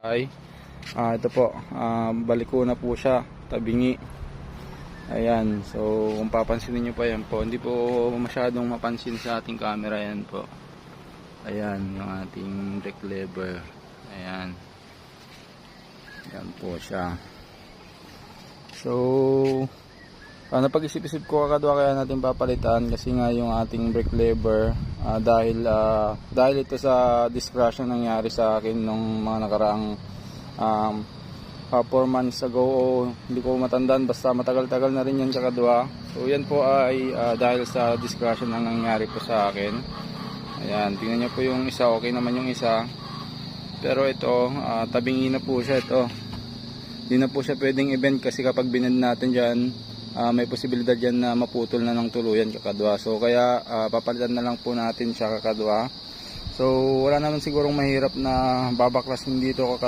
Ay, ito po, baliko na po siya, tabingi. Ayan, so kung papansinin nyo pa yan po, hindi po masyadong mapansin sa ating camera. Yan po, ayan yung ating brake lever. Ayan, yan po siya. So napag-isip-isip ko kakadwa kaya natin papalitan, kasi nga yung ating brake lever, dahil ito sa discretion nangyari sa akin nung mga nakaraang 4 months ago, o hindi ko matandaan, basta matagal-tagal na rin yan kakadwa. So yan po ay dahil sa discretion na nangyari po sa akin. Ayan, tingnan nyo po yung isa, okay naman yung isa, pero ito tabingi na po siya. Ito hindi na po siya pwedeng i-bend, kasi kapag binend natin dyan, may posibilidad yan na maputol na ng tuluyan kakadwa. So kaya papalitan na lang po natin siya kakadwa. So wala naman sigurong mahirap na babaklasin dito kakadwa.